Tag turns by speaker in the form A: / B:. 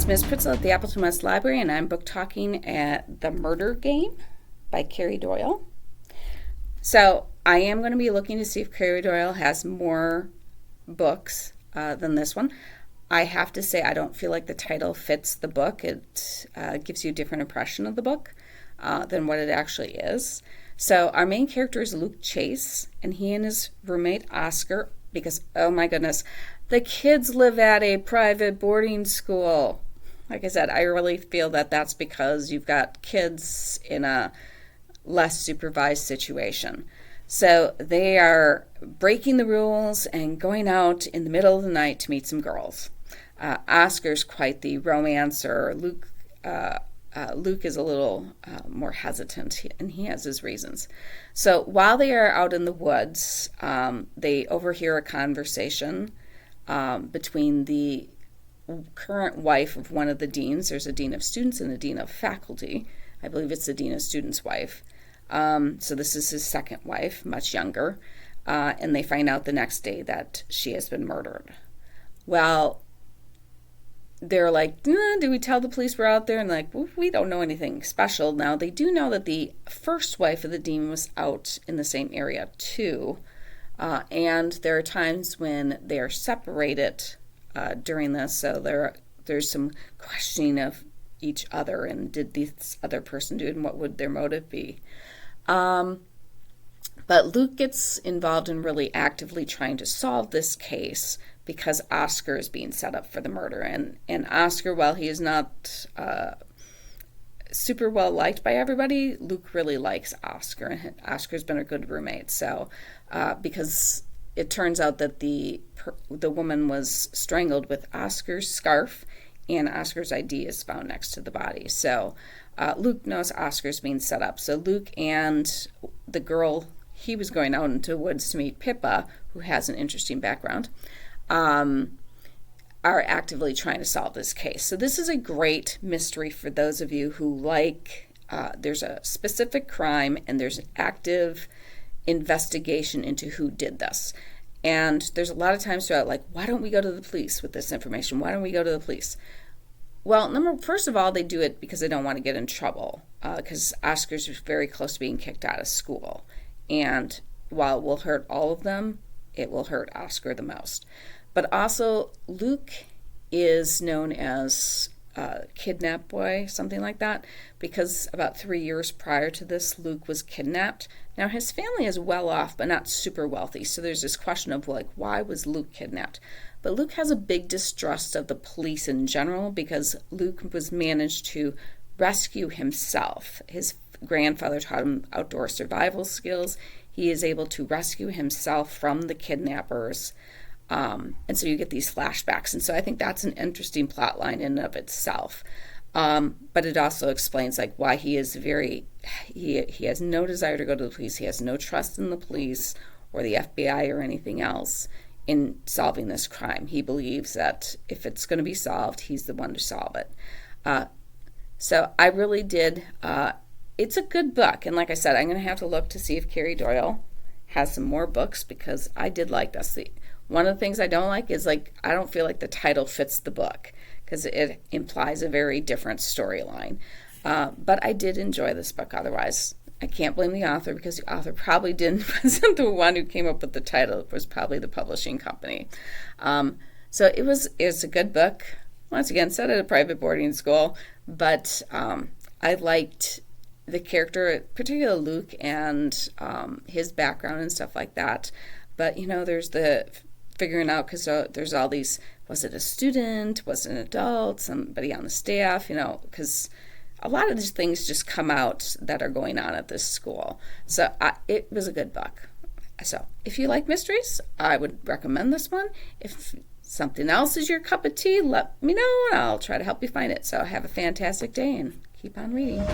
A: It's Ms. Pritzel at the Appleton West Library, and I'm book talking at The Murder Game by Carrie Doyle. So I am going to be looking to see if Carrie Doyle has more books than this one. I have to say I don't feel like the title fits the book. It gives you a different impression of the book than what it actually is. So our main character is Luke Chase, and he and his roommate Oscar, because, oh my goodness, the kids live at a private boarding school. Like I said, I really feel that that's because you've got kids in a less supervised situation. So they are breaking the rules and going out in the middle of the night to meet some girls. Oscar's quite the romancer. Luke is a little more hesitant, and he has his reasons. So while they are out in the woods, they overhear a conversation between the current wife of one of the deans. There's a dean of students and a dean of faculty. I believe it's the dean of students' wife. So this is his second wife, much younger, and they find out the next day that she has been murdered. Well, they're like, do we tell the police we're out there? And like, well, we don't know anything special. Now, they do know that the first wife of the dean was out in the same area too. And there are times when they are separated during this. So there's some questioning of each other, and did this other person do it, and what would their motive be? But Luke gets involved in really actively trying to solve this case because Oscar is being set up for the murder. And Oscar, while he is not super well liked by everybody, Luke really likes Oscar, and Oscar's been a good roommate. So because it turns out that the woman was strangled with Oscar's scarf, and Oscar's ID is found next to the body. So Luke knows Oscar's being set up. So Luke and the girl he was going out into the woods to meet, Pippa, who has an interesting background, are actively trying to solve this case. So this is a great mystery for those of you who like, there's a specific crime and there's an active investigation into who did this. And there's a lot of times throughout, like, why don't we go to the police with this information? Why don't we go to the police? Well, first of all, they do it because they don't want to get in trouble, because Oscar's very close to being kicked out of school. And while it will hurt all of them, it will hurt Oscar the most. But also, Luke is known as Kidnap Boy, something like that, because about 3 years prior to this, Luke was kidnapped. Now, his family is well off, but not super wealthy. So there's this question of, like, why was Luke kidnapped? But Luke has a big distrust of the police in general because Luke was managed to rescue himself. His grandfather taught him outdoor survival skills. He is able to rescue himself from the kidnappers. And so you get these flashbacks. And so I think that's an interesting plot line in and of itself. But it also explains, like, why he is he has no desire to go to the police. He has no trust in the police or the FBI or anything else in solving this crime. He believes that if it's going to be solved, he's the one to solve it. So I really did. It's a good book. And like I said, I'm going to have to look to see if Carrie Doyle has some more books, because I did like this. One of the things I don't like is, like, I don't feel like the title fits the book because it implies a very different storyline. But I did enjoy this book otherwise. I can't blame the author, because the author probably wasn't the one who came up with the title. It was probably the publishing company. So it's a good book. Once again, set at a private boarding school, but I liked the character, particularly Luke, and his background and stuff like that. But, there's the figuring out, because there's all these, was it a student, was it an adult, somebody on the staff, because a lot of these things just come out that are going on at this school. So it was a good book. So if you like mysteries, I would recommend this one. If something else is your cup of tea, let me know, and I'll try to help you find it. So have a fantastic day and keep on reading.